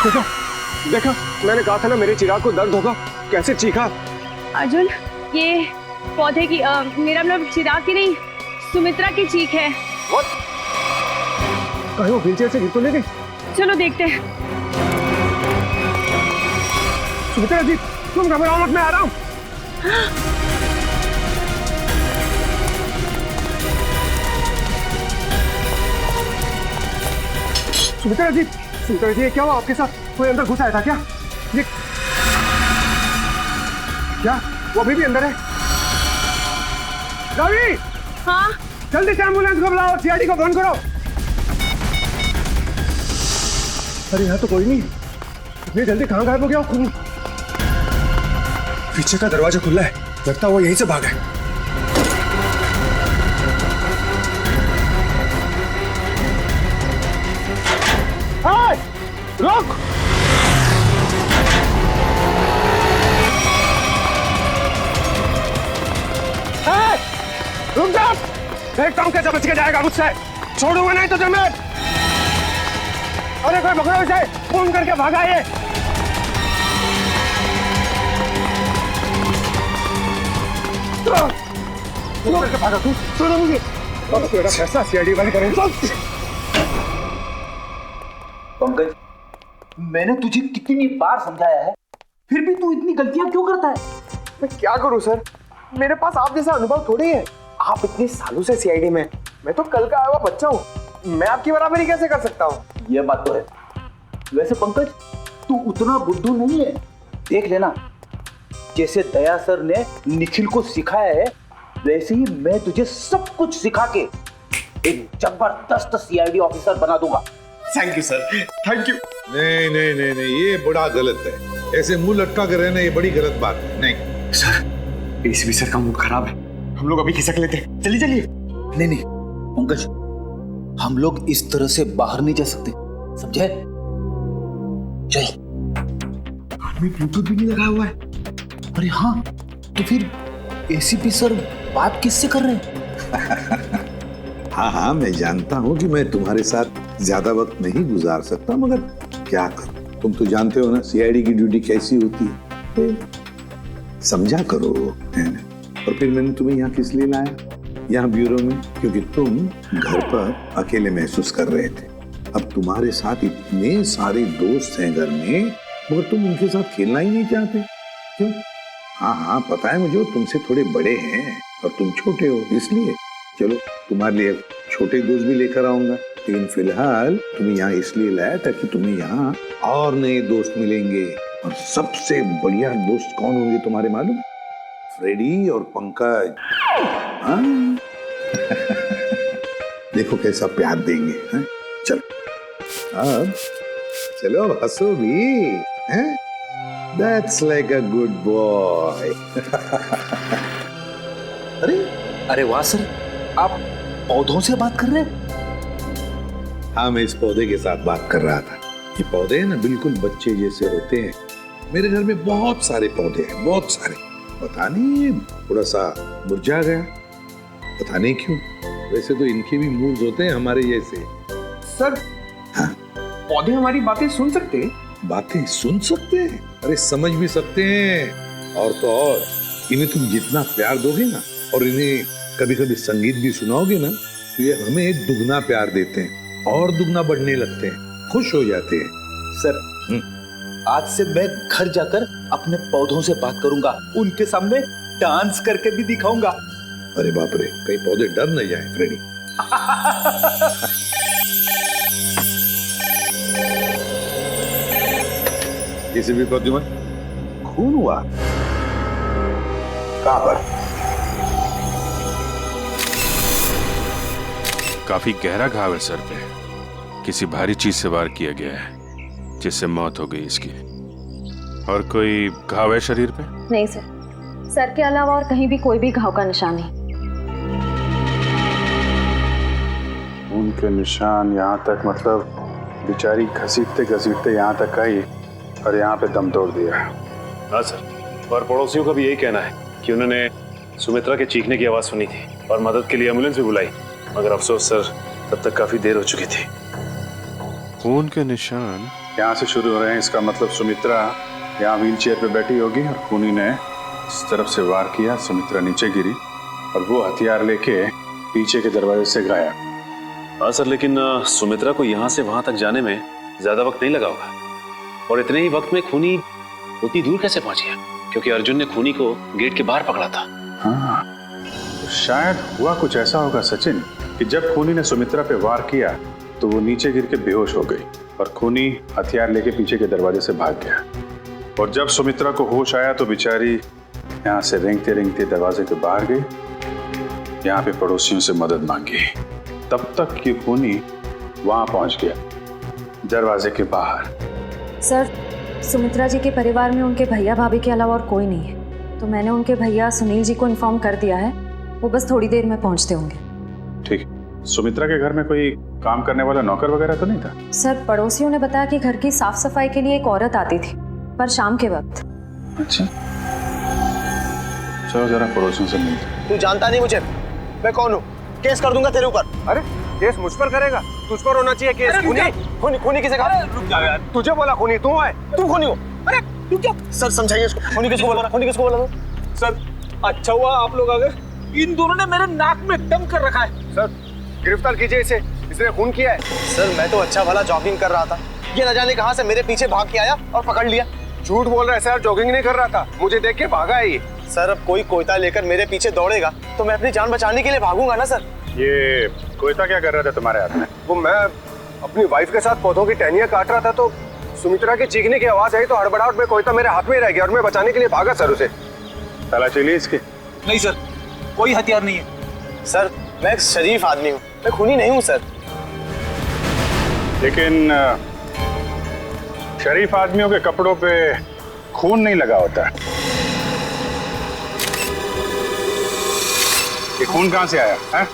देखा देखा, मैंने कहा था ना मेरे चिराग को दर्द होगा, कैसे चीखा। अर्जुन, ये पौधे की मेरा मतलब चिराग की नहीं, सुमित्रा की चीख है। कहीं वो व्हीलचेयर से गिर तो नहीं गई? चलो देखते हैं। सुमित्रा जी, तुम घबराओ मत, मैं आ रहा हूँ। सुमित्रा जी, ये क्या हुआ आपके साथ? कोई अंदर घुस आया था क्या? ये क्या वो अभी भी अंदर है? रवि! हाँ? जल्दी से एम्बुलेंस को बुलाओ, सीआईडी को फोन करो। अरे यहाँ तो कोई नहीं, इतनी जल्दी कहाँ गायब हो गया? पीछे का दरवाजा खुला है, लगता है वो यहीं से भागा है। रुक! रुक जा! देखता हूँ कैसे बच के जाएगा मुझसे। छोड़ूंगा नहीं तुझे मैं। अरे कोई पकड़ो इसे, फोन करके भागा ये। फोन करके भागा तू, छोड़ो मुझे। अब तेरा फैसला सीआईडी वाले करेंगे। पंकज, मैंने तुझे कितनी बार समझाया है, फिर भी तू इतनी गलतियां क्यों करता है? मैं क्या करूं सर, मेरे पास आप जैसा अनुभव थोड़ी है। आप इतने सालों से सीआईडी में, मैं तो कल का आया हुआ बच्चा हूँ। मैं आपकी बराबरी कैसे कर सकता हूँ? यह बात तो है। वैसे पंकज, तू उतना बुद्धू नहीं है। देख लेना, जैसे दया सर ने निखिल को सिखाया है, वैसे ही मैं तुझे सब कुछ सिखा के एक जबरदस्त सीआईडी ऑफिसर बना दूंगा। Thank you sir, thank you. नहीं नहीं नहीं नहीं, ये बड़ा गलत है। ऐसे मुंह लटका कर रहना ये बड़ी गलत बात है। नहीं सर, एसीपी सर का मूड खराब है, हम लोग अभी खिसक लेते। चलिए चलिए। नहीं नहीं पंकज, हम लोग इस तरह से बाहर नहीं जा सकते, समझे? चल। आदमी ब्लूटूथ भी नहीं लगाया हुआ है। अरे हाँ, तो फिर एसीपी सर बात किससे कर रहे हैं? हाँ हाँ, मैं जानता हूँ कि मैं तुम्हारे साथ ज्यादा वक्त नहीं गुजार सकता, मगर क्या करूं, तुम तो जानते हो ना सीआईडी की ड्यूटी कैसी होती है। समझा करो, है ना? और फिर मैंने तुम्हें यहाँ किस लिए लाया, यहाँ ब्यूरो में, क्योंकि तुम घर पर अकेले महसूस कर रहे थे। अब तुम्हारे साथ इतने सारे दोस्त हैं घर में, मगर तुम उनके साथ खेलना ही नहीं चाहते, क्यों? हाँ हाँ पता है मुझे, तुमसे थोड़े बड़े हैं और तुम छोटे हो, इसलिए चलो तुम्हारे लिए छोटे दोस्त भी लेकर आऊंगा। लेकिन फिलहाल तुम्हें यहाँ इसलिए लाया ताकि तुम्हें यहाँ और नए दोस्त मिलेंगे। और सबसे बढ़िया दोस्त कौन होंगे तुम्हारे मालूम? फ्रेडी और पंकज। हाँ? देखो कैसा प्यार देंगे। हाँ? चलो अब चलो हंसो भी, हैं? That's like a good boy. अरे वाह सर, आप पौधों से बात कर रहे हैं? हाँ, मैं इस पौधे के साथ बात कर रहा था। ये पौधे ना बिल्कुल बच्चे जैसे होते हैं। मेरे घर में बहुत सारे पौधे हैं, बहुत सारे। पता नहीं थोड़ा सा मुरझा गया, पता नहीं क्यों। वैसे तो इनके भी मूड्स होते हैं हमारे जैसे। सर, हाँ? पौधे हमारी बातें सुन सकते हैं? बातें सुन सकते हैं? अरे समझ भी सकते हैं। और तो और इन्हें तुम जितना प्यार दोगे ना, और इन्हें कभी कभी संगीत भी सुनाओगे ना, तो ये हमें दुगना प्यार देते हैं और दुगना बढ़ने लगते हैं, खुश हो जाते हैं। सर, आज से मैं घर जाकर अपने पौधों से बात करूंगा, उनके सामने डांस करके भी दिखाऊंगा। अरे बाप रे, कहीं पौधे डर न जाए फ्रेडी। किसी भी पौधे में खून हुआ? कहां पर? काफी गहरा घाव है सर पे, किसी भारी चीज से वार किया गया है जिससे मौत हो गई इसकी। और कोई घाव है शरीर पे? नहीं सर, सर के अलावा और कहीं भी कोई भी घाव का निशान नहीं। उनके निशान यहाँ तक, मतलब बेचारी घसीटते घसीटते यहाँ तक आई और यहाँ पे दम तोड़ दिया। हाँ सर, और पड़ोसियों का भी यही कहना है कि उन्होंने सुमित्रा के चीखने की आवाज़ सुनी थी और मदद के लिए एम्बुलेंस भी बुलाई, मगर अफसोस सर तब तक काफ़ी देर हो चुकी थी। खून के निशान? यहाँ से शुरू हो रहे हैं। इसका मतलब सुमित्रा यहाँ व्हील चेयर पे बैठी होगी और खूनी ने इस तरफ से वार किया, सुमित्रा नीचे गिरी और वो हथियार लेके पीछे के दरवाजे से गायब। हाँ सर, लेकिन सुमित्रा को यहाँ से वहां तक जाने में ज्यादा वक्त नहीं लगा होगा, और इतने ही वक्त में खूनी उतनी दूर कैसे पहुंच गया? क्योंकि अर्जुन ने खूनी को गेट के बाहर पकड़ा था। हाँ, तो शायद हुआ कुछ ऐसा होगा सचिन कि जब खूनी ने सुमित्रा पे वार किया तो वो नीचे गिर के बेहोश हो गई और खूनी हथियार लेके पीछे के दरवाजे से भाग गया। और जब सुमित्रा को होश आया तो बेचारी यहाँ से रेंगते रेंगते दरवाजे के बाहर गई, यहाँ पे पड़ोसियों से मदद मांगी। तब तक ये खूनी वहां पहुंच गया दरवाजे के बाहर। सर, सुमित्रा जी के परिवार में उनके भैया भाभी के अलावा और कोई नहीं है, तो मैंने उनके भैया सुनील जी को इन्फॉर्म कर दिया है। वो बस थोड़ी देर में पहुंचते होंगे। ठीक। सुमित्रा के घर में कोई काम करने वाला नौकर वगैरह तो नहीं था? सर, पड़ोसियों ने बताया कि घर की साफ सफाई के लिए एक औरत आती थी, पर शाम के वक्त। अच्छा, चलो जरा पड़ोसियों से मिलते। तू जानता नहीं मुझे, मैं कौन हूँ? केस कर दूंगा तेरे ऊपर। अरे केस मुझ पर करेगा? तुझ पर होना चाहिए केस। खूनी खूनी किसे कहा? रुक जा यार, तुझे बोला खूनी, तू है, तू खूनी हो। अरे तू क्या? सर समझाइए इसको, खूनी किसको बोला? खूनी किसको बोला? सर अच्छा हुआ आप लोग आ गए, इन दोनों ने मेरे नाक में दम कर रखा है। सर गिरफ्तार कीजिए इसे, इसने खून किया है। सर मैं तो अच्छा भला जॉगिंग कर रहा था, ये न जाने कहां से मेरे पीछे भाग के आया और पकड़ लिया। झूठ बोल रहा है सर, जॉगिंग नहीं कर रहा था, मुझे देख के भागा है ये। सर अब कोई कोयता लेकर मेरे पीछे दौड़ेगा तो मैं अपनी जान बचाने के लिए भागूंगा ना सर। ये कोयता क्या कर रहा था तुम्हारे हाथ में? वो मैं अपनी वाइफ के साथ पौधों की टहनियां काट रहा था तो सुमित्रा के चीखने की आवाज आई तो हड़बड़ाहट में कोयता मेरे हाथ में रह गया और मैं बचाने के लिए भागा सर उसे। तलाशी ली इसकी? नहीं सर, कोई हथियार नहीं है। सर मैं एक शरीफ आदमी हूँ, मैं खूनी नहीं हूँ सर। लेकिन शरीफ आदमियों के कपड़ों पे खून नहीं लगा होता। ये खून कहाँ से आया है?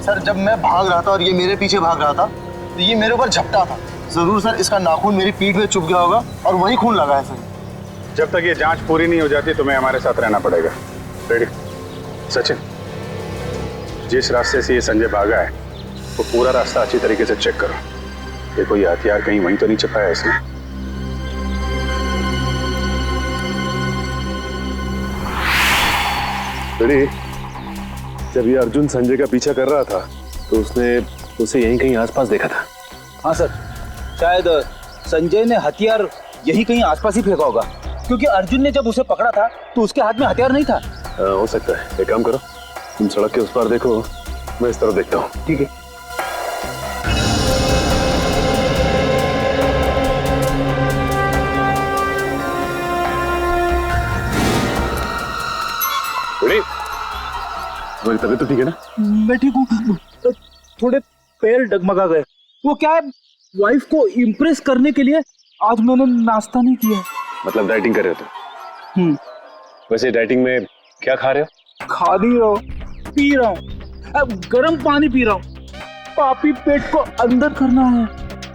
सर जब मैं भाग रहा था और ये मेरे पीछे भाग रहा था तो ये मेरे ऊपर झपटा था। जरूर सर इसका नाखून मेरी पीठ में चुभ गया होगा और वही खून लगा है सर। जब तक ये जांच पूरी नहीं हो जाती तुम्हें हमारे साथ रहना पड़ेगा। रेडी? सचिन, जिस रास्ते से ये संजय भागा है वो पूरा रास्ता अच्छी तरीके से चेक करो। देखो ये हथियार कहीं वहीं तो नहीं छिपाया इसने। रेडी? जब ये अर्जुन संजय का पीछा कर रहा था तो उसने उसे यहीं कहीं आसपास देखा था। हाँ सर, शायद संजय ने हथियार यही कहीं आसपास ही फेंका होगा, क्योंकि अर्जुन ने जब उसे पकड़ा था तो उसके हाथ में हथियार नहीं था। हो सकता है। एक काम करो, तुम सड़क के उस पार देखो, मैं इस तरफ देखता हूँ। ठीक है। तुम्हारी तबीयत तो ठीक है ना? मैं ठीक हूँ, थोड़े पैर डगमगा गए। वो क्या है, वाइफ को इम्प्रेस करने के लिए आज मैंने नाश्ता नहीं किया। मतलब डाइटिंग कर रहे हो तुम? वैसे डाइटिंग में क्या खा रहे हो? खा नहीं रहा हूँ, पी रहा हूँ। अब गर्म पानी पी रहा हूँ, पापी पेट को अंदर करना है।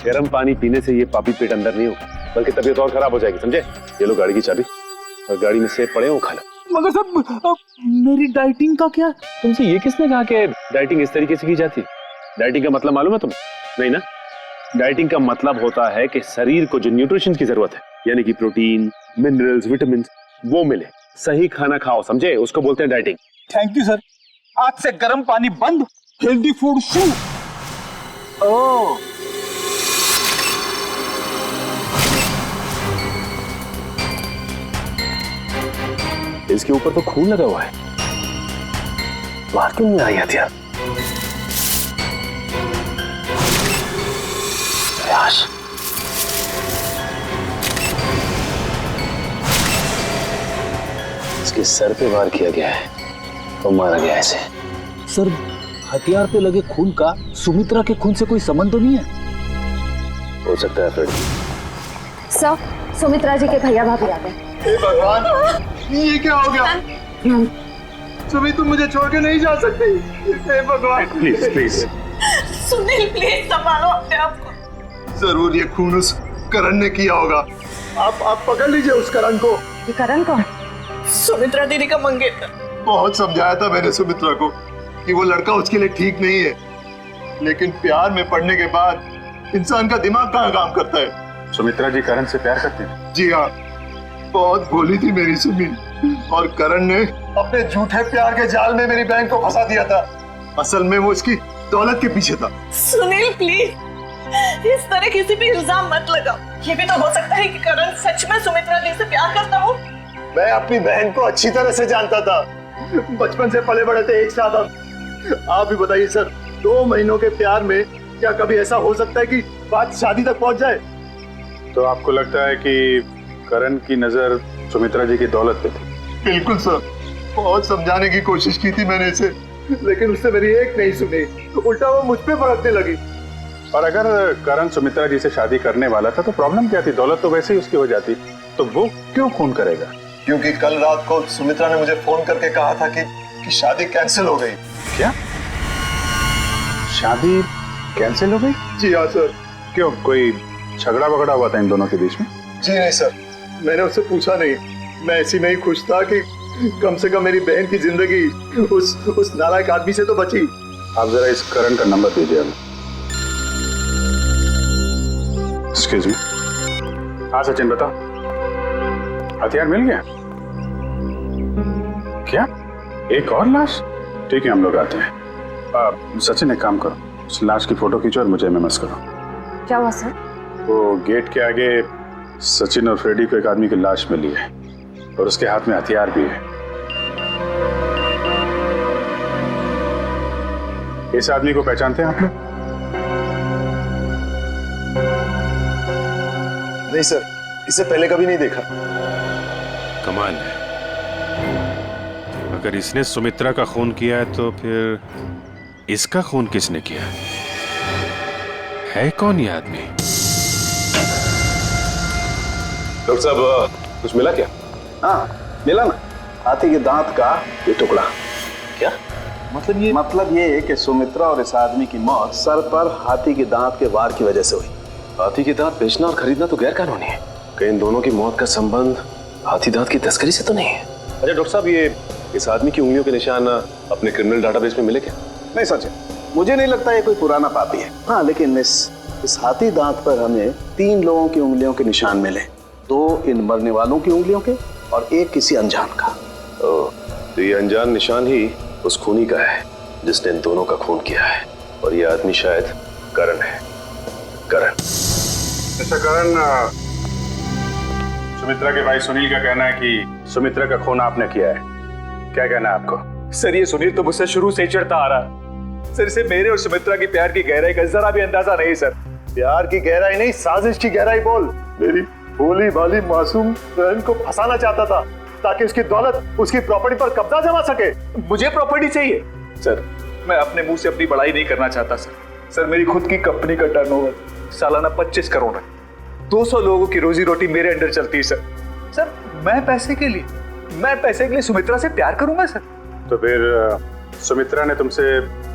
गर्म पानी पीने से ये पापी पेट अंदर नहीं हो, बल्कि तबीयत और खराब हो जाएगी, समझे? ये लो गाड़ी की चाबी और गाड़ी में सेब पड़े हो, खा लो। मगर सर मेरी डाइटिंग का क्या? तुमसे ये किसने कहा कि डाइटिंग इस तरीके से की जाती है? डाइटिंग का मतलब मालूम है तुम्हें? नहीं ना? डाइटिंग का मतलब होता है कि शरीर को जो न्यूट्रिशन की जरूरत है, यानी कि प्रोटीन, मिनरल्स, विटामिन, वो मिले। सही खाना खाओ, समझे? उसको बोलते हैं डाइटिंग। थैंक यू सर, आज से गर्म पानी बंद, हेल्दी फूड शुरू। ओह, इसके ऊपर तो खून लगा हुआ है, बाहर क्यों नहीं आई हथियार? प्रयास। इसके सर पे वार किया गया है और मारा गया ऐसे। सर हथियार पे लगे खून का सुमित्रा के खून से कोई संबंध तो नहीं है? हो सकता है फ्रेड। सर, सुमित्रा जी के भैया भाभी आ गए। हे भगवान, ये क्या हो गया? सुमी तुम मुझे छोड़ के नहीं जा सकती। हे भगवान प्लीज प्लीज। सुनील प्लीज संभालो अपने आप को। जरूर ये खून उस करण ने किया होगा। आप पकड़ लीजिए उस करण को। ये करण कौन? सुमित्रा दीदी का मंगेतर। बहुत समझाया था मैंने सुमित्रा को कि वो लड़का उसके लिए ठीक नहीं है, लेकिन प्यार में पड़ने के बाद इंसान का दिमाग कहाँ काम करता है। सुमित्रा जी करण से प्यार करते हैं? जी हाँ, बहुत भोली थी मेरी सुमी, और करण ने अपने झूठे प्यार के जाल में मेरी बहन को फंसा दिया था। असल में वो इसकी दौलत के पीछे था। सुनील प्लीज इस तरह किसी भी इल्जाम मत लगाओ। ये भी तो हो सकता है कि करण सच में सुमित्रा जी से प्यार करता हो। मैं अपनी बहन को अच्छी तरह से जानता था, बचपन से पले बड़े थे एक साथ। आप भी बताइए सर, 2 महीनों के प्यार में क्या कभी ऐसा हो सकता है कि बात शादी तक पहुंच जाए? तो आपको लगता है कि करण की नजर सुमित्रा जी की दौलत पे थी? बिल्कुल सर, बहुत समझाने की कोशिश की थी मैंने इसे, लेकिन उससे मेरी एक नहीं सुनी, उल्टा वो मुझ पे भड़कने लगी। और अगर करण सुमित्रा जी से शादी करने वाला था तो प्रॉब्लम क्या थी? दौलत तो वैसे ही उसकी हो जाती, तो वो क्यों खून करेगा? क्योंकि कल रात को सुमित्रा ने मुझे फोन करके कहा था कि शादी कैंसिल हो गई। क्या? शादी कैंसिल हो गई? जी हाँ सर। क्यों, कोई झगड़ा वगड़ा हुआ था इन दोनों के बीच में? जी नहीं सर, मैंने उससे पूछा नहीं। मैं ऐसी में ही खुश था कि कम से कम मेरी बहन की जिंदगी उस नालायक आदमी से तो बची। आप जरा इस करण का नंबर दीजिए हमें। Excuse me. हाँ सचिन बताओ, हथियार मिल गया? क्या एक और लाश? ठीक है हम लोग आते हैं। सचिन एक काम करो, उस लाश की फोटो खींचो और मुझे एमएमएस करो। क्या हुआ सर? वो गेट के आगे सचिन और फ्रेडी को एक आदमी की लाश मिली है और उसके हाथ में हथियार भी है। इस आदमी को पहचानते हैं आप लोग? नहीं सर, इसे पहले कभी नहीं देखा। कमाल है, अगर इसने सुमित्रा का खून किया है तो फिर इसका खून किसने किया? है कौन ये आदमी? डॉक्टर साहब कुछ मिला क्या? हाँ मिला ना, हाथी के दांत का ये टुकड़ा। क्या मतलब ये है कि सुमित्रा और इस आदमी की मौत सर पर हाथी के दांत के वार की वजह से हुई। हाथी के दांत बेचना और खरीदना तो गैर कानूनी है। कहीं इन दोनों की मौत का संबंध हाथी दांत की तस्करी से तो नहीं है? अच्छा डॉक्टर साहब, ये इस आदमी की उंगलियों के निशान अपने क्रिमिनल डाटाबेस में मिले क्या? नहीं सच है, मुझे नहीं लगता ये कोई पुराना पापी है। हाँ लेकिन इस हाथी दांत पर हमें 3 लोगों की उंगलियों के निशान मिले, 2 इन मरने वालों की उंगलियों के और 1 किसी अनजान का। तो ये अनजान निशान ही उस खूनी का है जिसने इन दोनों का खून किया है, और ये आदमी शायद करण है। करण। अच्छा करण, सुमित्रा के भाई सुनील का कहना है कि सुमित्रा का खून आपने किया है, क्या कहना है आपको? सर ये सुनील तो मुझसे शुरू से ही चढ़ता आ रहा है। सर इसे मेरे और सुमित्रा की प्यार की गहराई का जरा भी अंदाजा नहीं सर। प्यार की गहराई नहीं, साजिश की गहराई बोल। मेरी भोली भाली मासूम बहन को फंसाना चाहता था ताकि उसकी दौलत, उसकी प्रॉपर्टी पर कब्जा जमा सके। मुझे प्रॉपर्टी चाहिए सर, मैं अपने मुंह से अपनी बड़ाई नहीं करना चाहता सर। सर मेरी खुद की कंपनी का टर्नओवर सालाना 25 करोड़ है। 200 लोगों की रोजी रोटी मेरे अंडर चलती है सर। सर मैं पैसे के लिए सुमित्रा से प्यार करूंगा सर? तो फिर सुमित्रा ने तुमसे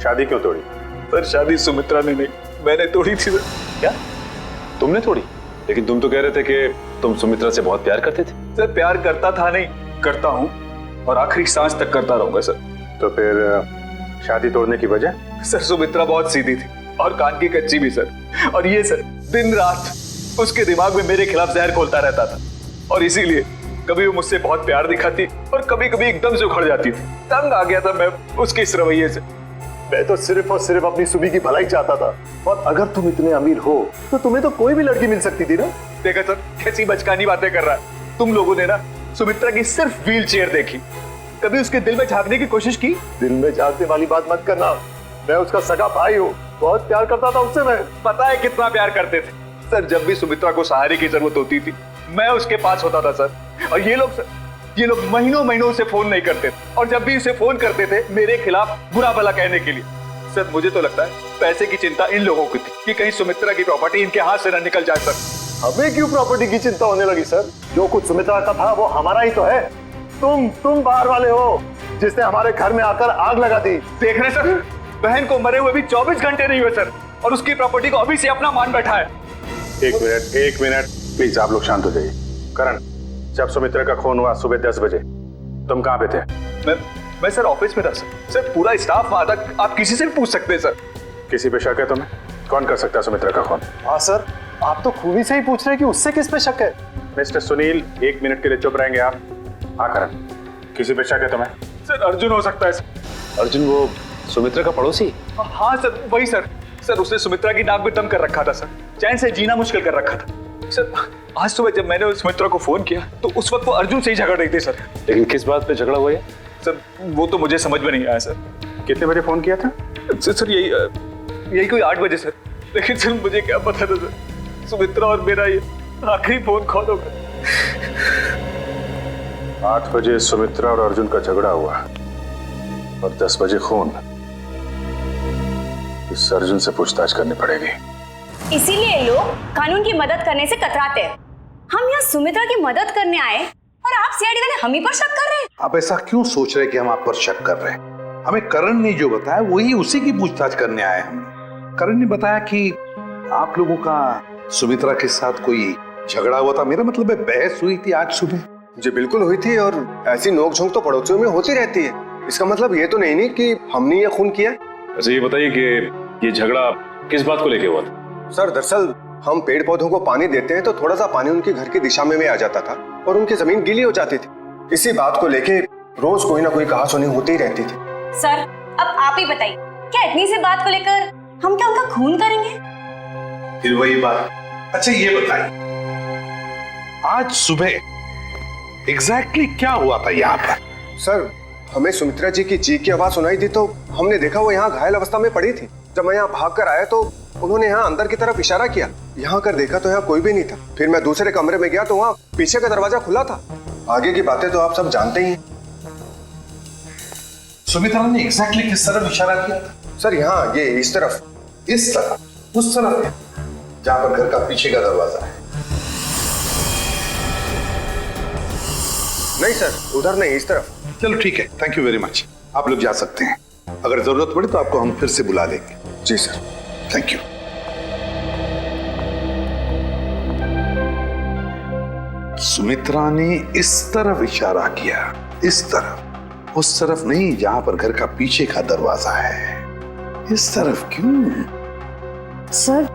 शादी क्यों तोड़ी? सर शादी सुमित्रा ने नहीं, मैंने तोड़ी थी सर। क्या तुमने तोड़ी? लेकिन तुम तो कह रहे थे कि तुम सुमित्रा से बहुत प्यार करते थे। सर प्यार करता था नहीं, करता हूँ और आखिरी सांस तक करता रहूंगा सर। तो फिर शादी तोड़ने की वजह? सर सुमित्रा बहुत सीधी थी और कान की कच्ची भी सर। और ये सर दिन रात उसके दिमाग में मेरे खिलाफ जहर घोलता रहता था, और इसीलिए कभी वो मुझसे बहुत प्यार दिखाती और कभी कभी एकदम से उखड़ जाती थी। तंग आ गया था मैं उसके इस रवैये से। मैं तो सिर्फ और सिर्फ अपनी सुमी की भलाई चाहता था, और अगर तुम इतने अमीर हो तो तुम्हें तो कोई भी लड़की मिल सकती थी ना। देखा सर कैसी बचकानी बातें कर रहा है। तुम लोगों ने ना सुमित्रा की सिर्फ व्हील चेयर देखी, कभी उसके दिल में झांकने की कोशिश की? दिल में झांकने वाली बात मत करना, मैं उसका सगा भाई हूँ, बहुत प्यार करता था उससे। मैं पता है कितना प्यार करते थे सर। जब भी सुमित्रा को सहारे की जरूरत होती थी मैं उसके पास होता था सर। और ये लोग महीनों महीनों से फोन नहीं करते थे, और जब भी उसे फोन करते थे मेरे खिलाफ बुरा भला कहने के लिए। सर मुझे तो लगता है पैसे की चिंता इन लोगों की थी कि कहीं सुमित्रा की प्रॉपर्टी इनके हाथ से न निकल जाए सर। हमें क्यों प्रॉपर्टी की चिंता होने लगी सर? जो कुछ सुमित्रा का था वो हमारा ही तो है। तुम बाहर वाले हो जिसने हमारे घर में आकर आग लगा दी। देख रहे सर, बहन को मरे हुए भी 24 घंटे नहीं हुए सर, और उसकी प्रॉपर्टी को अभी से अपना मान बैठा है। एक मिनट प्लीज, आप लोग शांत हो जाइए। करण, जब सुमित्रा का खून हुआ सुबह 10 बजे तुम कहाँ पे थे? मैं सर ऑफिस में था सर। सर पूरा स्टाफ वहां था, आप किसी से भी पूछ सकते हैं सर। किसी पे शक है तुम्हें? कौन कर सकता है सुमित्रा का खून? हाँ सर, आप तो खूनी से ही पूछ रहे हैं कि उससे किस पे शक है। मिस्टर सुनील, 1 मिनट के लिए चुप रहेंगे आप? हाँ करण, किसी पे शक है तुम्हें? सर अर्जुन हो सकता है। अर्जुन वो सुमित्रा का पड़ोसी? हाँ सर, वही सर। सर उसने सुमित्रा की नाक में दम कर रखा था सर, चैन से जीना मुश्किल कर रखा था सर। आज सुबह जब मैंने सुमित्रा को फोन किया तो उस वक्त वो अर्जुन से ही झगड़ रही थी सर। लेकिन किस बात पे झगड़ा हुआ है सर? वो तो मुझे समझ में नहीं आया सर। कितने बजे फोन किया था? सर यही कोई 8 बजे सर। लेकिन सर मुझे क्या पता था सर, सुमित्रा और मेरा ये आखिरी फोन कॉल होगा। 8 बजे सुमित्रा और अर्जुन का झगड़ा हुआ और 10 बजे खून। इस अर्जुन से पूछताछ करनी पड़ेगी। इसीलिए लोग कानून की मदद करने से कतराते हैं। हम यहाँ सुमित्रा की मदद करने आए और आप सीआईडी वाले हम ही पर शक कर रहे हैं। आप ऐसा क्यों सोच रहे हैं कि हम आप पर शक कर रहे हैं? हमें करण ने जो बताया वही उसी की पूछताछ करने आए हम। करण ने बताया कि आप लोगों का सुमित्रा के साथ कोई झगड़ा हुआ था। मेरा मतलब है बहस हुई थी आज सुबह। जी बिल्कुल हुई थी, और ऐसी नोकझोंक तो पड़ोसियों में होती रहती है। इसका मतलब ये तो नहीं कि हमने ये खून किया। अच्छा ये बताइए कि ये झगड़ा किस बात को लेके हुआ था? सर दरअसल हम पेड़ पौधों को पानी देते हैं तो थोड़ा सा पानी उनके घर की दिशा में आ जाता था और उनकी जमीन गीली हो जाती थी। इसी बात को लेके रोज कोई ना कोई कहासुनी होती ही रहती थी। सर अब आप ही बताइए, क्या इतनी सी बात को लेकर हम क्या उनका खून करेंगे? फिर वही बात। अच्छा ये बताइए, आज सुबह एग्जैक्टली क्या हुआ था यहाँ पर? सर हमें सुमित्रा जी की चीख की आवाज सुनाई दी तो हमने देखा वो यहाँ घायल अवस्था में पड़ी थी। जब मैं यहाँ भाग कर आया तो उन्होंने यहाँ अंदर की तरफ इशारा किया। यहाँ कर देखा तो यहाँ कोई भी नहीं था। फिर मैं दूसरे कमरे में गया तो वहाँ पीछे का दरवाजा खुला था। आगे की बातें तो आप सब जानते ही हैं। सुमित्रा ने एग्जैक्टली किस तरफ इशारा किया था? सर यहाँ ये इस तरफ, इस तरफ, उस तरफ जहां पर घर का पीछे का दरवाजा है। नहीं सर, उधर नहीं, इस तरफ। चलो ठीक है, थैंक यू वेरी मच। आप लोग जा सकते हैं। अगर जरूरत पड़े तो आपको हम फिर से बुला लेंगे। जी सर, थैंक यू। सुमित्रा ने इस तरफ इशारा किया, इस तरफ, उस तरफ नहीं जहां पर घर का पीछे का दरवाजा है। इस तरफ क्यों? सर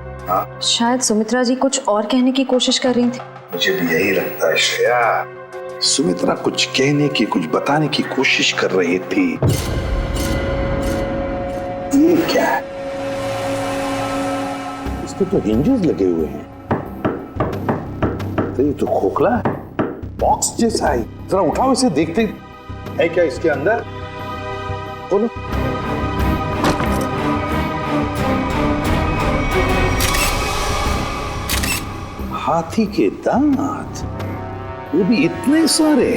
शायद सुमित्रा जी कुछ और कहने की कोशिश कर रही थी। मुझे भी यही लगता है श्रेया। सुमित्रा कुछ कहने की, कुछ बताने की कोशिश कर रही थी। ये क्या है? इस पे तो हिंजेस लगे हुए हैं। तो ये तो खोखला है, बॉक्स जैसा है। जरा उठाओ इसे, देखते है क्या इसके अंदर। बोलो। हाथी के दांत, वो भी इतने सारे।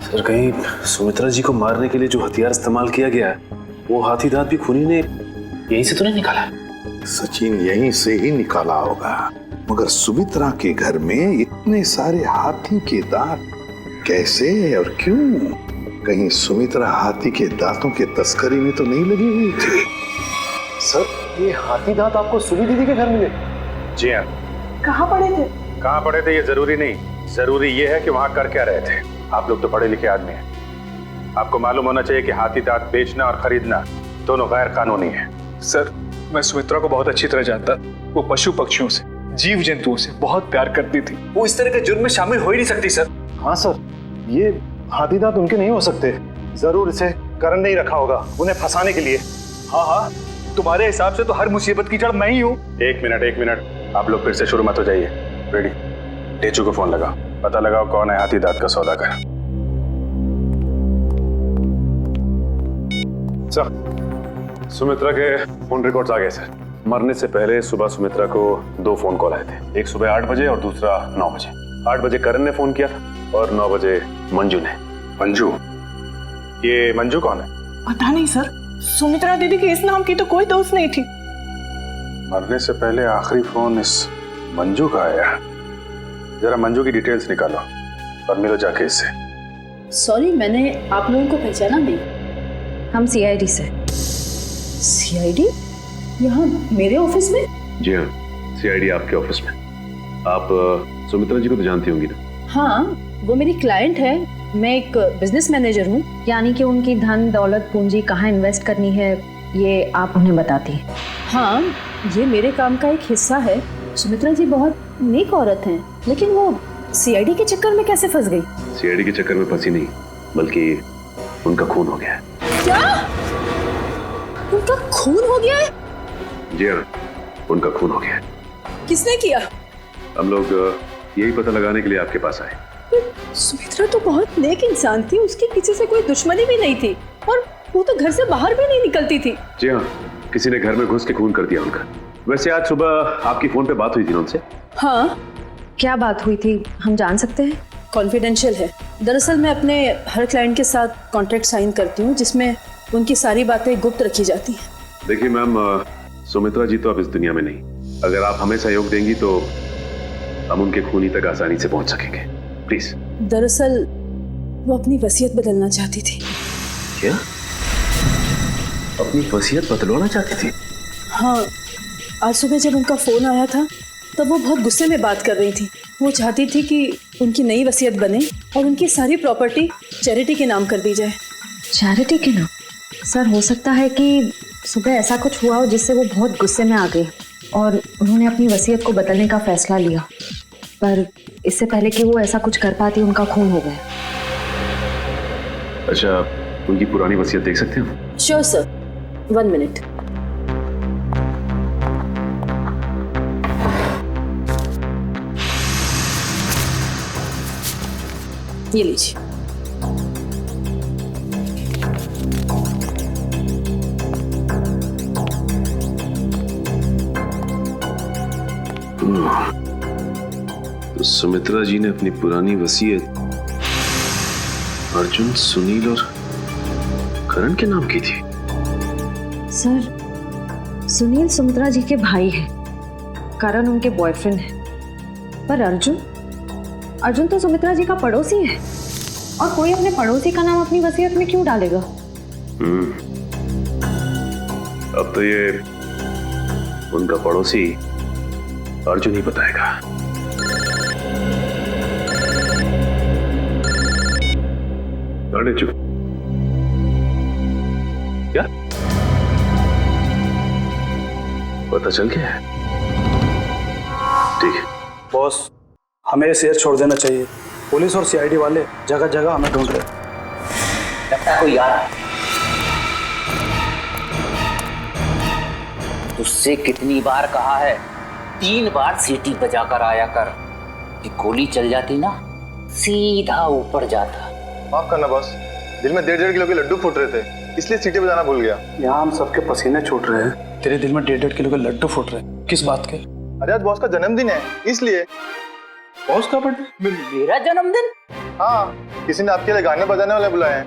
सर कहीं सुमित्रा जी को मारने के लिए जो हथियार इस्तेमाल किया गया है वो हाथी दांत भी खूनी ने यहीं से तो नहीं निकाला? सचिन यहीं से ही निकाला होगा, मगर सुमित्रा के घर में इतने सारे हाथी के दांत कैसे और क्यों? कहीं सुमित्रा हाथी के दांतों के तस्करी में तो नहीं लगी हुई थी? सर ये हाथी दांत आपको सुनी दीदी के घर मिले? जी हाँ। कहाँ पड़े थे? कहाँ पड़े थे ये जरूरी नहीं, जरूरी ये है कि वहां कर क्या रहे थे। आप लोग तो पढ़े लिखे आदमी हैं, आपको मालूम होना चाहिए कि हाथी दांत बेचना और खरीदना दोनों गैर कानूनी है। सर मैं सुमित्रा को बहुत अच्छी तरह जानता। वो पशु पक्षियों से, जीव जंतुओं से बहुत प्यार करती थी। वो इस तरह के जुर्म में शामिल हो ही नहीं सकती सर। हाँ सर, ये हाथी दांत उनके नहीं हो सकते। जरूर इसे करण ने ही रखा होगा उन्हें फंसाने के लिए। हाँ हाँ, तुम्हारे हिसाब से तो हर मुसीबत की जड़ मैं ही हूँ। एक मिनट, आप लोग फिर से शुरू मत हो जाइए। रेडी, टेचू को फोन लगाओ, पता लगाओ कौन है हाथी दांत का सौदागर। सर सुमित्रा के फोन रिकॉर्ड्स आ गए सर। मरने से पहले सुबह सुमित्रा को 2 फोन कॉल आए थे, एक सुबह 8 बजे और दूसरा 9 बजे। 8 बजे करण ने फोन किया था और 9 बजे मंजू ने। मंजू? ये मंजू कौन है? पता नहीं सर, सुमित्रा दीदी की इस नाम की तो कोई दोस्त नहीं थी। मरने से पहले आखिरी फोन इस मंजू का आया। जरा मंजू की डिटेल्स निकालो और मिलो जाके इससे। सॉरी, मैंने आप लोगों को पहचाना नहीं। हम सीआईडी से। सीआईडी? यहाँ मेरे ऑफिस में? जी हाँ, सीआईडी आपके ऑफिस में। आप सुमित्रा जी को तो जानती होंगी ना? हाँ, वो मेरी क्लाइंट है। मैं एक बिजनेस मैनेजर हूँ। यानी कि उनकी धन दौलत पूंजी कहाँ इन्वेस्ट करनी है ये आप उन्हें बताती हैं। हाँ, ये मेरे काम का एक हिस्सा है। सुमित्रा जी बहुत नेक औरत हैं, लेकिन वो सीआईडी के चक्कर में कैसे फंस गई? सीआईडी के चक्कर में फंसी नहीं, बल्कि उनका खून हो गया है। क्या? उनका खून हो गया है? जी हाँ, उनका खून हो गया है। किसने किया? हम लोग यही पता लगाने के लिए आपके पास आए। सुमित्रा तो बहुत नेक इंसान थी, उसकी किसी से कोई दुश्मनी भी नहीं थी और वो तो घर से बाहर भी नहीं निकलती थी। जी हाँ, किसी ने घर में घुस के खून कर दिया उनका। वैसे आज सुबह आपकी फोन पे बात हुई थी ना उनसे? हाँ। क्या बात हुई थी, हम जान सकते हैं? कॉन्फिडेंशियल है। दरअसल मैं अपने हर क्लाइंट के साथ कॉन्ट्रैक्ट साइन करती हूँ जिसमें उनकी सारी बातें गुप्त रखी जाती हैं। देखिए मैम, सुमित्रा जी तो अब इस दुनिया में नहीं। अगर आप हमें सहयोग देंगी तो हम उनके खूनी तक आसानी से पहुंच सकेंगे। प्लीज। दरअसल वो अपनी वसीयत बदलना चाहती थी। क्या? अपनी वसीयत बदलवाना चाहती थी? हाँ, आज सुबह जब उनका फोन आया था तब वो बहुत गुस्से में बात कर रही थी। वो चाहती थी कि उनकी नई वसीयत बने और उनकी सारी प्रॉपर्टी चैरिटी के नाम कर दी जाए। चैरिटी के नाम? सर, हो सकता है कि सुबह ऐसा कुछ हुआ हो जिससे वो बहुत गुस्से में आ गई और उन्होंने अपनी वसीयत को बदलने का फैसला लिया, पर इससे पहले कि वो ऐसा कुछ कर पाती उनका खून हो गया। अच्छा, उनकी पुरानी वसीयत देख सकते हैं? Sure sir, 1 minute. ये लीजिए। तो सुमित्रा जी ने अपनी पुरानी वसीयत अर्जुन, सुनील और करण के नाम की थी। सर, सुनील सुमित्रा जी के भाई हैं, करण उनके बॉयफ्रेंड है, पर अर्जुन तो सुमित्रा जी का पड़ोसी है और कोई अपने पड़ोसी का नाम अपनी वसीयत में क्यों डालेगा? अब तो ये उनका पड़ोसी अर्जुन ही बताएगा। अरे चुप। क्या पता चल गया है? ठीक है बॉस, हमें ये शहर छोड़ देना चाहिए। पुलिस और सीआईडी वाले जगह जगह हमें ढूंढ रहे। लगता है कोई आ रहा है। तुझसे कितनी बार कहा है, 3 बार सीटी बजाकर आया कर, कि गोली चल जाती ना सीधा ऊपर जाता। माफ करना बॉस, दिल में 1.5 किलो के लड्डू फूट रहे थे, इसलिए सीटी बजाना भूल गया। यहाँ हम सबके पसीने छूट रहे हैं, तेरे दिल में 1.5 किलो के लड्डू फूट रहे हैं। किस बात के? अरे आज बॉस का जन्मदिन है, इसलिए। बॉस का बर्थडे? मेरा जन्मदिन? हाँ, किसी ने आपके लिए गाने बजाने वाले बुलाए हैं।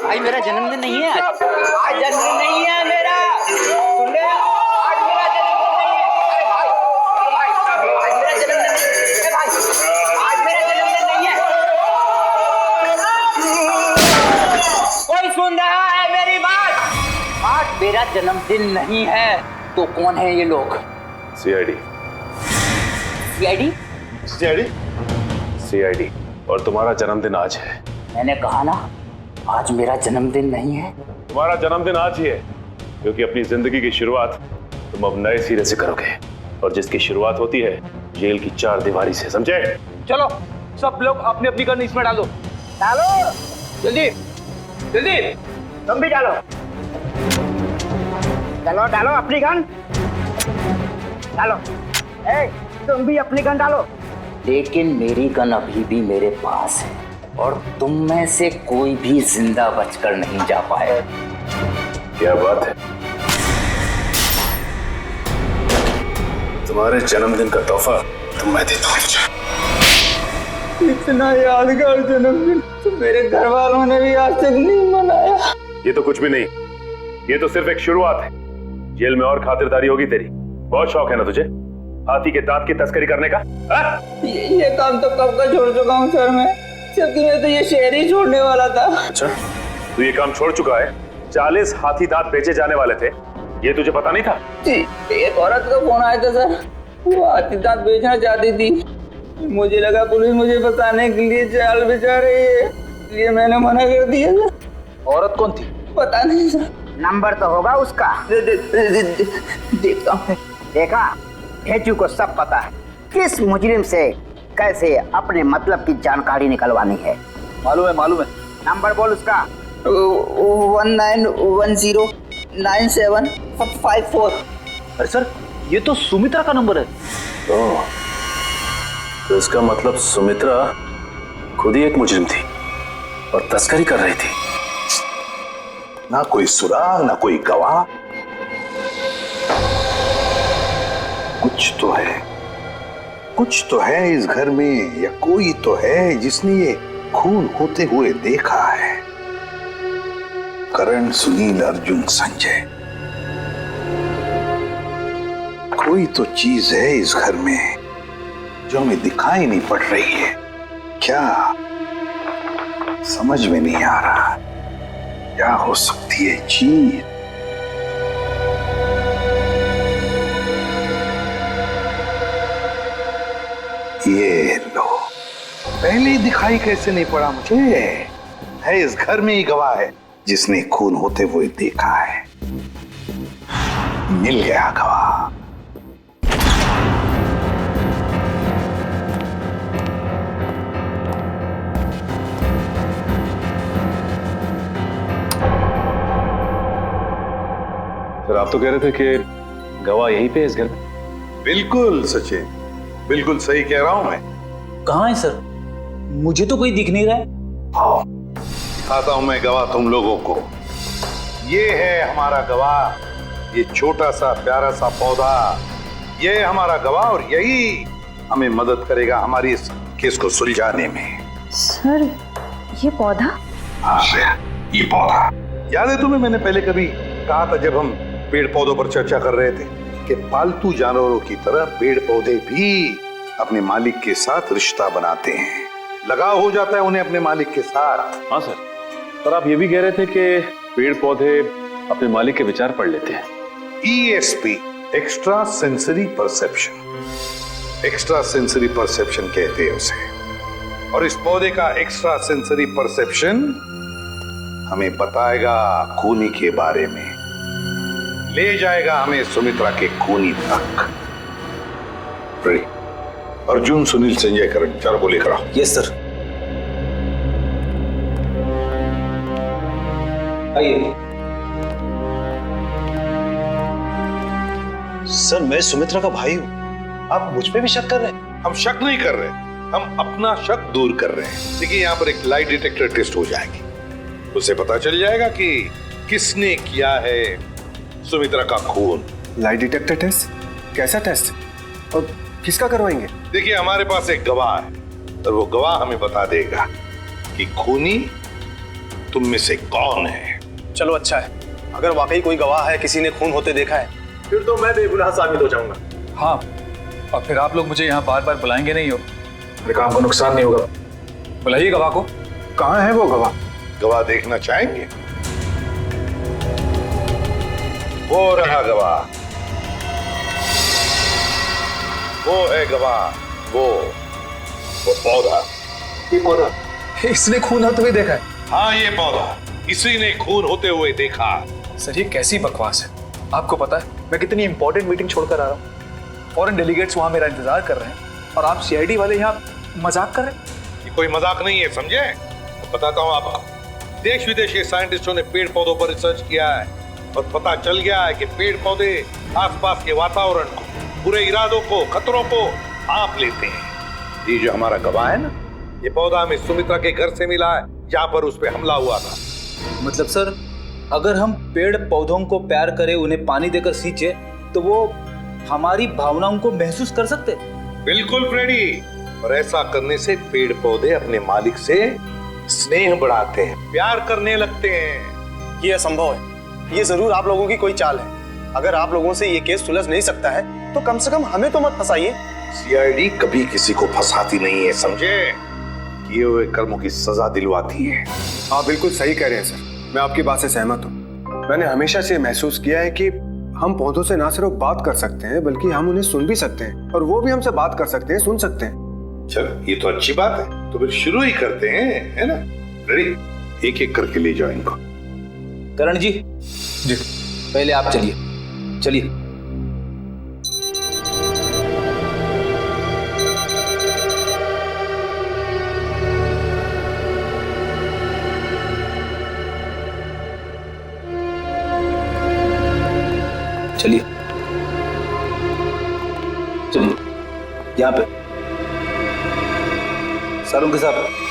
भाई मेरा जन्मदिन नहीं है आज जन्मदिन नहीं है मेरा। सुन ले, आज मेरा जन्मदिन नहीं है। अरे भाई, आज मेरा जन्मदिन नहीं है भाई, आज मेरा जन्मदिन नहीं है। कोई सुन रहा है मेरी बात? आज मेरा जन्मदिन नहीं है। तो कौन है ये लोग? सीआईडी। सीआईडी? सीआईडी? सीआईडी। और तुम्हारा जन्मदिन आज है। मैंने कहा ना, आज मेरा जन्मदिन नहीं है। तुम्हारा जन्मदिन आज ही है, क्योंकि अपनी जिंदगी की शुरुआत तुम अब नए सिरे से करोगे, और जिसकी शुरुआत होती है जेल की 4 दीवारी से, समझे? चलो सब लोग अपनी अपनी गन इसमें डालो। डालो जल्दी जल्दी, तुम भी डालो। डालो डालो अपनी गन डालो। ए, तुम भी अपनी गन डालो। लेकिन मेरी गन अभी भी मेरे पास है और तुम में से कोई भी जिंदा बचकर नहीं जा पाए। क्या बात है? तुम्हारे जन्मदिन का तोहफा तो मैं देता हूँ। इतना यादगार जन्मदिन तो मेरे घर वालों ने भी आज तक नहीं मनाया। ये तो कुछ भी नहीं, ये तो सिर्फ एक शुरुआत है। जेल में और खातिरदारी होगी तेरी। बहुत शौक है ना तुझे हाथी के दांत की तस्करी करने का? ये काम तो कब का छोड़ चुका हूँ सर मैं, जबकि मैं तो ये शहर ही छोड़ने वाला था। अच्छा, तू ये काम छोड़ चुका है? 40 हाथी दांत बेचे जाने वाले थे, ये तुझे पता नहीं था? जी, एक औरत का फोन आया था सर, वो हाथी दांत बेचना चाहती थी। मुझे लगा पुलिस मुझे बताने के लिए जाल बिछा रही है, इसलिए मैंने मना कर दिया सर। औरत कौन थी? पता नहीं सर। नंबर तो होगा उसका। देखता हूँ। देखा, भेजू को सब पता है किस मुजरिम से कैसे अपने मतलब की जानकारी निकलवानी है। मालूम है मालूम है। नंबर बोल उसका। 19109754। अरे सर, ये तो सुमित्रा का नंबर है। तो इसका मतलब सुमित्रा खुद ही एक मुजरिम थी और तस्करी कर रही थी। ना कोई सुराग ना कोई गवाह, कुछ तो है इस घर में, या कोई तो है जिसने ये खून होते हुए देखा है। करण, सुनील, अर्जुन, संजय, कोई तो चीज है इस घर में जो हमें दिखाई नहीं पड़ रही है। क्या समझ में नहीं आ रहा, क्या हो सकती है चीज? ये लो, पहले ही दिखाई कैसे नहीं पड़ा मुझे? है इस घर में ही गवाह है जिसने खून होते हुए देखा है। मिल गया गवाह। सर, आप तो कह रहे थे कि गवाह यहीं पे है इस घर में। बिल्कुल सचिन, बिल्कुल सही कह रहा हूं मैं। कहाँ है सर? मुझे तो कोई दिख नहीं रहा है। आओ, दिखाता हूं मैं गवाह तुम लोगों को। ये है हमारा गवाह, ये छोटा सा प्यारा सा पौधा, ये है हमारा गवाह और यही हमें मदद करेगा हमारी इस केस को सुलझाने में। सर, ये पौधा? हाँ, ये पौधा याद है तुम्हें? मैंने पहले कभी कहा था जब हम पेड़ पौधों पर चर्चा कर रहे थे कि पालतू जानवरों की तरह पेड़ पौधे भी अपने मालिक के साथ रिश्ता बनाते हैं, लगाव हो जाता है उन्हें अपने मालिक के साथ। हाँ सर, पर आप ये भी कह रहे थे कि पेड़ पौधे अपने मालिक के विचार पढ़ लेते हैं। ESP, extra sensory perception, extra sensory perception कहते हैं उसे। और इस पौधे का एक्स्ट्रा सेंसरी परसेप्शन हमें बताएगा खूनी के बारे में, ले जाएगा हमें सुमित्रा के खूनी तक। अर्जुन, सुनील, संजय, करण, चारों को लेकर आओ। Yes sir. आइए। सर, मैं सुमित्रा का भाई हूं, आप मुझ पे भी शक कर रहे हैं? हम शक नहीं कर रहे, हम अपना शक दूर कर रहे हैं। देखिए, यहाँ पर एक लाइट डिटेक्टर टेस्ट हो जाएगी, उसे पता चल जाएगा कि किसने किया है सुमित्रा का खून। Light detector test? कैसा टेस्ट और किसका करवाएंगे? देखिए, हमारे पास एक गवाह है और वो गवाह हमें बता देगा कि खूनी तुम में से कौन है। चलो अच्छा है, अगर वाकई कोई गवाह है, किसी ने खून होते देखा है, फिर तो मैं बेगुनाह साबित हो जाऊंगा। हाँ, और फिर आप लोग मुझे यहाँ बार बार बुलाएंगे नहीं हो, मेरे काम को नुकसान नहीं होगा। बुलाइए गवाह को। कहाँ है वो गवाह? गवाह देखना चाहेंगे? वो रहा गवाह, वो है गवाह, वो पौधा। ये पौधा? इसने खून होते हुए देखा है? हाँ, ये पौधा, इसी ने खून होते हुए देखा। सर, ये कैसी बकवास है? आपको पता है मैं कितनी इंपॉर्टेंट मीटिंग छोड़कर आ रहा हूँ, फॉरेन डेलीगेट्स वहां मेरा इंतजार कर रहे हैं और आप CID वाले यहाँ मजाक कर रहे हैं? ये कोई मजाक नहीं है, समझे? तो बताता हूँ आपको, देश विदेश के साइंटिस्टों ने पेड़ पौधों पर रिसर्च किया है और पता चल गया है कि पेड़ पौधे आसपास के वातावरण को, बुरे इरादों को, खतरों को भांप लेते हैं। ये जो हमारा गवाह है ना, ये पौधा हमें सुमित्रा के घर से मिला है जहाँ पर उस पर हमला हुआ था। मतलब सर, अगर हम पेड़ पौधों को प्यार करें, उन्हें पानी देकर सींचे, तो वो हमारी भावनाओं को महसूस कर सकते? बिल्कुल फ्रेडी, और ऐसा करने से पेड़ पौधे अपने मालिक से स्नेह बढ़ाते हैं, प्यार करने लगते हैं। ये असंभव है, ये जरूर आप लोगों की कोई चाल है। अगर आप लोगों से ये केस सुलझ नहीं सकता है तो कम से कम हमें तो मत फंसाइए। CID कभी किसी को फंसाती नहीं है, समझे? किए हुए कर्मों की सजा दिलवाती है। आप बिल्कुल सही कह रहे हैं सर, मैं आपकी बात से सहमत हूँ। मैंने हमेशा से महसूस किया है कि हम पौधों से ना सिर्फ बात कर सकते हैं बल्कि हम उन्हें सुन भी सकते हैं, और वो भी हमसे बात कर सकते हैं, सुन सकते हैं। चल ये तो अच्छी बात है, तो फिर शुरू ही करते हैं, है ना? रेडी? एक एक करके ले जाओ इनको। करण जी, जी पहले आप चलिए, चलिए। चलिए चलिए, यहाँ पे सारों के साथ।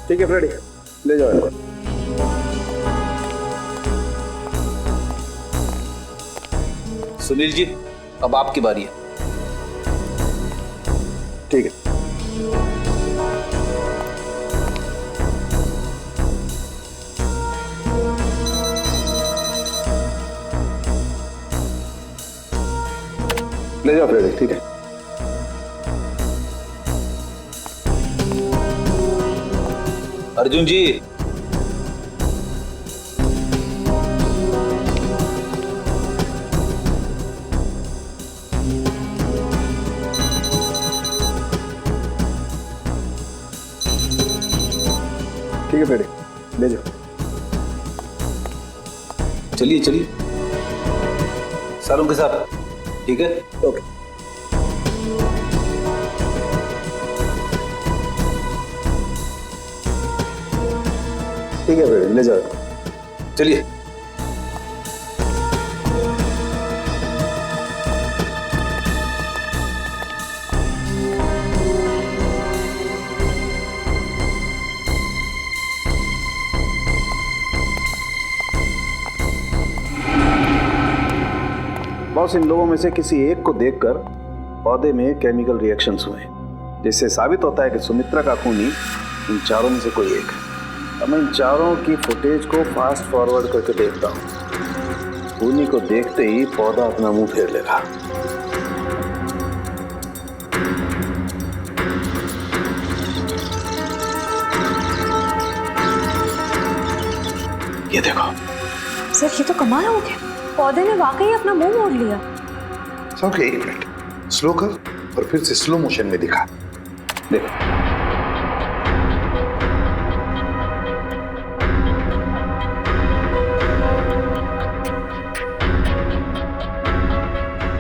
ठीक है फ्रेडी, ले जाओ इनको। सुनील जी, अब आपकी बारी है। ठीक है। ले जाओ फ्रेडी, ठीक है। अर्जुन जी, ठीक है फ्रेडी, ले जाओ। चलिए चलिए, सारों के साथ, ठीक है? ओके। ठीक है फ्रेडी, ले जाओ। चलिए। बॉस, इन लोगों में से किसी एक को देखकर पौधे में केमिकल रिएक्शंस हुए, जिससे साबित होता है कि सुमित्रा का खूनी इन चारों में से कोई एक है। अब मैं इन चारों की फुटेज को फास्ट फॉरवर्ड करके देखता हूँ। खूनी को देखते ही पौधा अपना मुंह फेर लेगा। ये देखो सर, ये तो कमाल हो गया, पौधे ने वाकई अपना मुंह मोड़ लिया। ओके, एक मिनट, स्लो कर और फिर से स्लो मोशन में दिखा। देखो,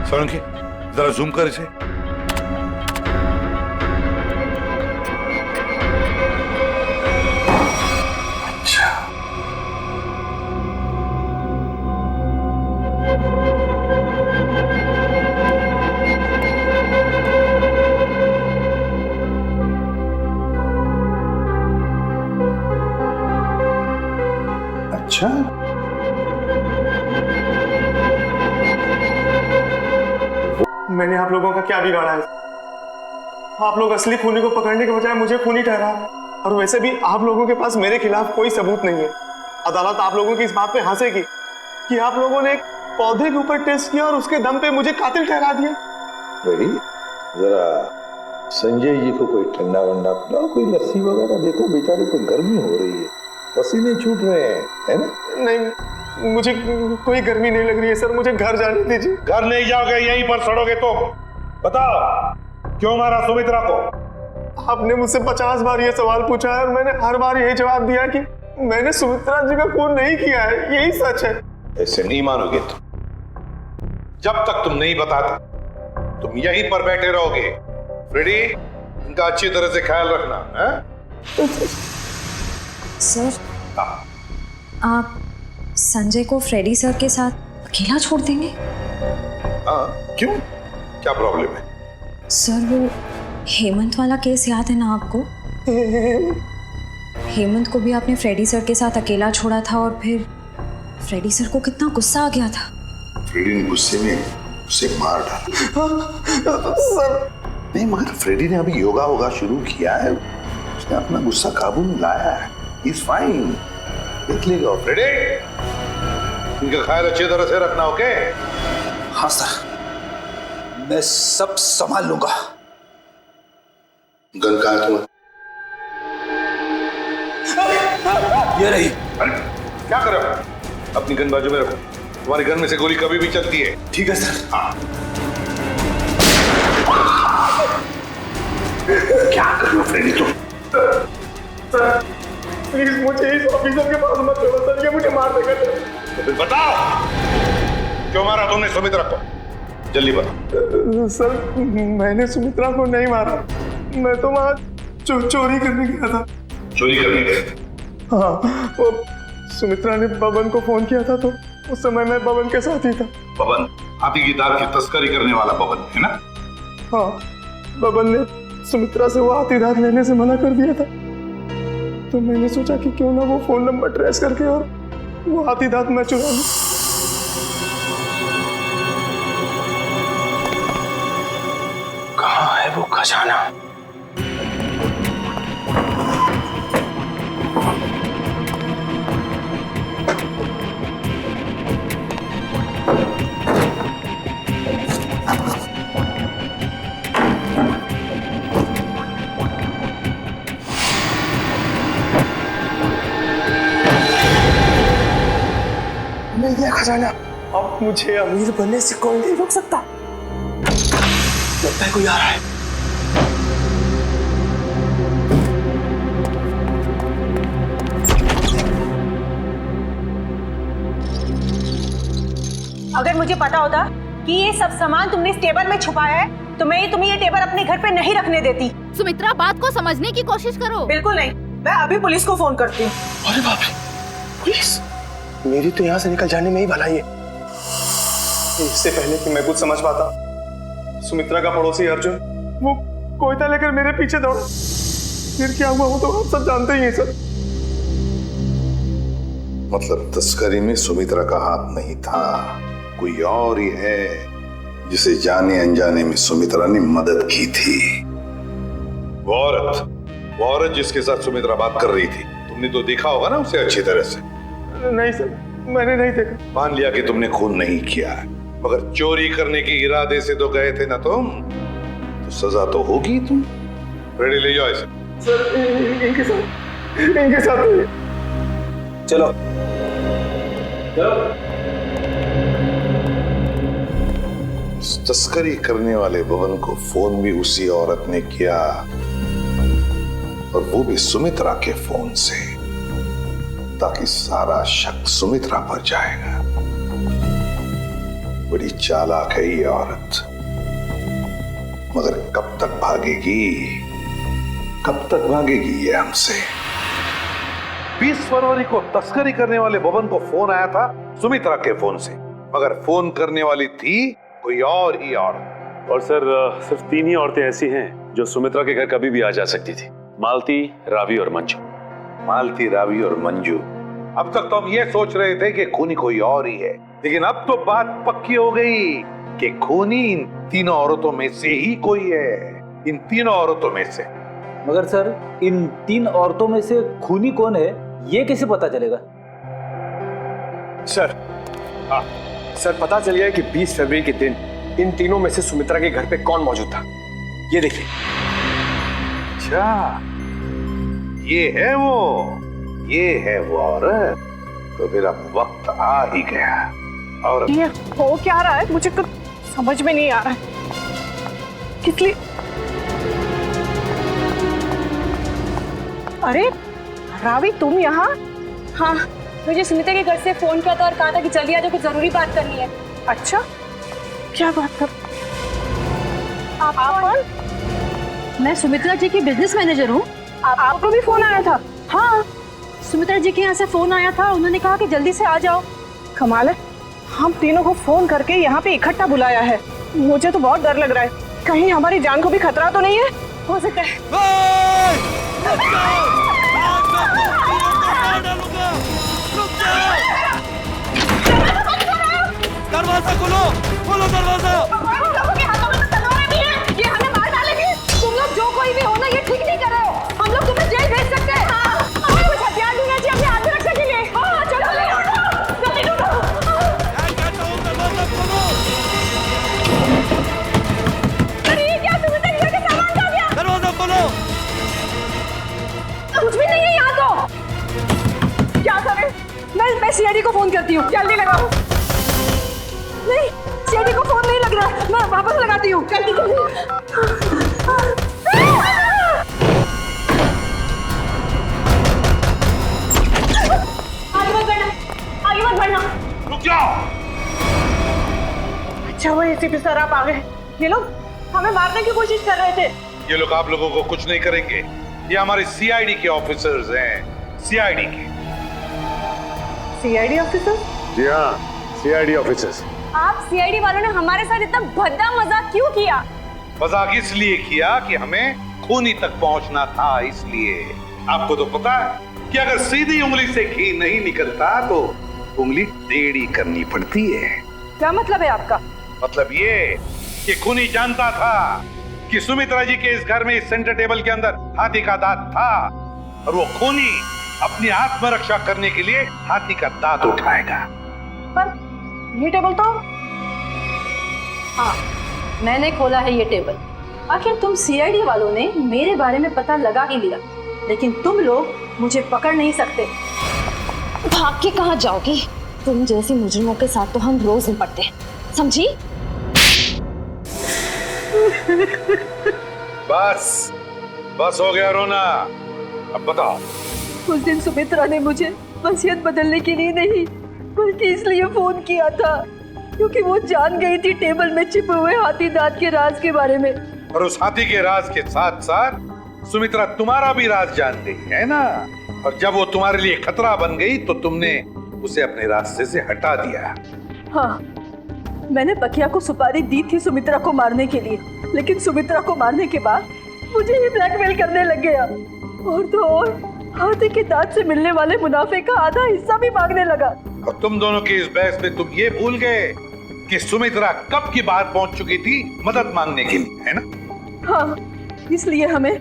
सोलंकी, जरा जूम कर इसे। अच्छा, अच्छा, मैंने आप लोगों का क्या बिगाड़ा है? आप लोग असली खूनी को पकड़ने के बजाय मुझे खूनी ठहरा, और वैसे भी आप लोगों के पास मेरे खिलाफ कोई सबूत नहीं है। अदालत आप लोगों की इस बात पे हंसेगी कि आप लोगों ने एक पौधे के ऊपर टेस्ट किया और उसके दम पे मुझे कातिल ठहरा दिया। रेडी? जरा संजय जी को कोई ठंडा वंडा पिलाओ, कोई लस्सी वगैरह। देखो बेचारे को गर्मी हो रही है, पसीने छूट रहे हैं, है ना? नहीं, मुझे कोई गर्मी नहीं लग रही है सर, मुझे घर जाने दीजिए। घर नहीं जाओगे, यहीं पर सड़ोगे। तो बताओ, क्यों मारा सुमित्रा को? आपने मुझसे 50 बार ये सवाल पूछा है और मैंने हर बार यही जवाब दिया कि मैंने सुमित्रा जी का खून नहीं किया है, यही सच है। ऐसे नहीं मानोगे तुम। जब तक तुम नहीं बताते तुम यहीं पर बैठे रहोगे। फ्रेडी, इनका अच्छी तरह से ख्याल रखना है? सर, आप संजय को फ्रेडी सर के साथ अकेला छोड़ देंगे? हाँ, क्यों? क्या प्रॉब्लम है? सर, वो हेमंत वाला केस याद है ना आपको? हेमंत को भी आपने फ्रेडी सर के साथ अकेला छोड़ा था और फिर फ्रेडी सर को कितना गुस्सा आ गया था। फ्रेडी ने गुस्से में उसे मार डाला। सर, नहीं, मगर फ्रेडी ने अभी योगा होगा शुरू किया है, उसने अपना गुस्सा काबू में लाया है। He's fine, देख लेगा। फ्रेडी, इनका ख्याल अच्छी तरह से रखना, ओके? हाँ सर, मैं सब संभाल लूंगा। गन कहाँ है तुम्हारा? ये रही। अरे क्या कर रहे हो? अपनी गन बाजू में रखो, तुम्हारी गन में से गोली कभी भी चलती है। ठीक है सर। हाँ। क्या कर रहे हो फ्रेडी तुम? सर प्लीज मुझे इस ऑफिसर के पास मत छोड़ो सर, ये मुझे मार देगा। तो फिर बताओ क्यों मारा तुमने सुमित्रा को? जल्दी बताओ। सर मैंने सुमित्रा को नहीं मारा, मैं तो वहाँ चोरी करने गया था। चोरी करने गए? हाँ, वो सुमित्रा ने बबन को फोन किया था तो उस समय मैं बबन के साथ ही था। बबन हाथी की दाल की तस्करी करने वाला बबन है ना? हाँ, बबन ने सुमित्रा से वो हाथी दांत लेने से मना कर दिया था, तो मैंने सोचा कि क्यों ना वो फोन नंबर ट्रेस करके और वो हाथी दांत मैं चुरा लूं। कहाँ है वो खजाना? मिल गया खजाना। अब मुझे अमीर बनने से कोई नहीं रोक सकता। लगता है कोई आ रहा है। अगर मुझे पता होता कि ये सब सामान तुमने इस टेबल में छुपाया है तो मैं तुम्हें ये टेबल अपने घर पे नहीं रखने देती। सुमित्रा, बात को समझने की कोशिश करो। बिल्कुल नहीं, मैं अभी पुलिस को फोन करती हूँ। अरे बाप रे, पुलिस? मेरी तो यहाँ से निकल जाने में ही भलाई है। इससे पहले कि मैं कुछ समझ पाता, सुमित्रा का पड़ोसी अर्जुन वो कोयता लेकर मेरे पीछे दौड़ा। फिर क्या हुआ वो तो आप सब जानते ही हैं सर। मतलब तस्करी में सुमित्रा का हाथ नहीं था, कोई और ही है जिसे जाने अनजाने में सुमित्रा ने मदद की थी। वो औरत जिसके साथ सुमित्रा बात कर रही थी, तुमने तो देखा होगा ना उसे अच्छी तरह से? नहीं सर, मैंने नहीं देखा। मान लिया कि तुमने खून नहीं किया, मगर चोरी करने के इरादे से तो गए थे ना तुम, तो सजा तो होगी तुम। रेडी, ले जाओ इसे। सर इनके साथ चलो तस्करी करने वाले बबन को फोन भी उसी औरत ने किया, और वो भी सुमित्रा के फोन से, ताकि सारा शक सुमित्रा पर जाएगा। बड़ी चालाक है ये औरत, मगर कब तक भागेगी ये हमसे? 20 फरवरी को तस्करी करने वाले बबन को फोन आया था सुमित्रा के फोन से, मगर फोन करने वाली थी कोई और ही औरत। और सर सिर्फ 3 ही औरतें ऐसी हैं जो सुमित्रा के घर कभी भी आ जा सकती थी। मालती, रावी और मंजू। मालती, रावी और मंजू। अब तक तो हम ये सोच रहे थे कि खूनी कोई और ही है, लेकिन अब तो बात पक्की हो गई कि खूनी इन तीनों औरतों में से ही कोई है। इन तीनों औरतों में से। मगर सर इन 3 औरतों में से खूनी कौन है ये कैसे पता चलेगा? सर, हाँ सर, पता चल गया कि 20 फरवरी के दिन इन तीनों में से सुमित्रा के घर पे कौन मौजूद था। ये देखिए। अच्छा, ये है वो औरत। तो फिर अब वक्त आ ही गया। और ये हो क्या रहा है, मुझे कुछ समझ में नहीं आ रहा है। किस लिए? अरे रावी, तुम यहाँ? हाँ, मुझे सुमित्रा के घर से फोन किया था और कहा था कि जल्दी आ जाओ, कुछ जरूरी बात करनी है। अच्छा, क्या बात कर? आप कौन? मैं सुमित्रा जी की बिजनेस मैनेजर हूँ। आपको भी फोन आया था? हाँ, सुमित्रा जी के यहाँ से फोन आया था, उन्होंने कहा कि जल्दी से आ जाओ। कमाल है, हम तीनों को फोन करके यहाँ पे इकट्ठा बुलाया है। मुझे तो बहुत डर लग रहा है, कहीं हमारी जान को भी खतरा तो नहीं है? हो सकता है। दरवाजा खोलो दरवाजा। ये हमें मार डालेंगे। तुम लोग जो कोई भी हो ना, ये ठीक नहीं कर रहे हो। हम लोग तुम्हें जेल भेज सकते हैं। कुछ हथियार दूंगा जी अपने आत्मरक्षा के लिए। चलो अरे ये क्या, तुम्हें घर के सामान खा गया? दरवाजा खोलो। मैं सीआईडी को फोन करती हूँ, जल्दी लगाओ। नहीं, सीआईडी को फोन नहीं लग रहा, मैं वापस लगाती हूँ। जल्दी जल्दी। आगे मत बढ़ना, आगे मत बढ़ना। रुक जाओ। अच्छा हुआ एसीपी सर आप आ गए। ये लोग हमें मारने की कोशिश कर रहे थे। ये लोग आप लोगों को कुछ नहीं करेंगे। ये हमारे सीआईडी के ऑफिसर्स हैं, सीआईडी के। CID officer? जी हाँ, सीआईडी ऑफिसर्स। आप सीआईडी वालों ने हमारे साथ इतना भद्दा मजाक क्यों किया? मजाक इसलिए किया कि हमें खूनी तक पहुंचना था, इसलिए। आपको तो पता है कि अगर सीधी उंगली से घी नहीं निकलता तो उंगली टेढ़ी करनी पड़ती है। क्या मतलब है आपका? मतलब ये कि खूनी जानता था कि सुमित्रा जी के इस घर में, इस सेंटर टेबल के अंदर हाथी का दांत था, और वो खूनी अपनी आत्मरक्षा करने के लिए हाथी का दांत उठाएगा। पर ये टेबल तो... हाँ, मैंने खोला है ये टेबल। आखिर तुम सीआईडी वालों ने मेरे बारे में पता लगा ही लिया, लेकिन तुम लोग मुझे पकड़ नहीं सकते। भाग के कहाँ जाओगी? तुम जैसे मुजरिमों के साथ तो हम रोज निपटते हैं, समझी? बस बस हो गया रोना। अब बताओ। उस दिन सुमित्रा ने मुझे वसीयत बदलने के लिए नहीं, बल्कि इसलिए फोन किया था क्योंकि वो जान गई थी टेबल में छिपे हुए हाथी दांत के राज के बारे में। और उस हाथी के राज के साथ साथ सुमित्रा तुम्हारा भी राज जान गई है ना। और जब वो तुम्हारे लिए खतरा बन गई तो तुमने उसे अपने रास्ते से हटा दिया। हाँ, मैंने पकिया को सुपारी दी थी सुमित्रा को मारने के लिए, लेकिन सुमित्रा को मारने के बाद मुझे ही ब्लैकमेल करने लग गया। और तो और हाथी के दांत से मिलने वाले मुनाफे का आधा हिस्सा भी मांगने लगा। और तुम दोनों की इस बहस में तुम ये भूल गए कि सुमित्रा कब की बात पहुंच चुकी थी मदद मांगने के लिए, है ना? हाँ, इसलिए हमें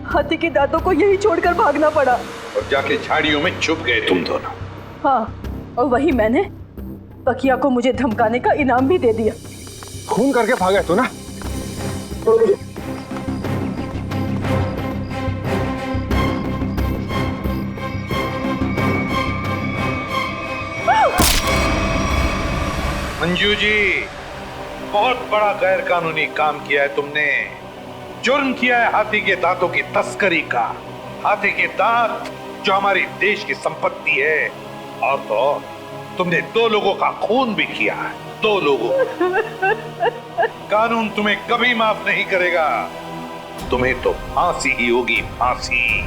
हाथी के दांतों को यही छोड़कर भागना पड़ा। और जाके झाड़ियों में छुप गए तुम दोनों। हाँ, और वही मैंने पकिया को मुझे धमकाने का इनाम भी दे दिया। खून करके भागा तू ना? मंजू जी, बहुत बड़ा गैर कानूनी काम किया है तुमने। जुर्म किया है हाथी के दांतों की तस्करी का। हाथी के दांत जो हमारे देश की संपत्ति है, और तो तुमने 2 लोगों का खून भी किया है, 2 लोगों। कानून तुम्हें कभी माफ नहीं करेगा। तुम्हें तो फांसी ही होगी, फांसी।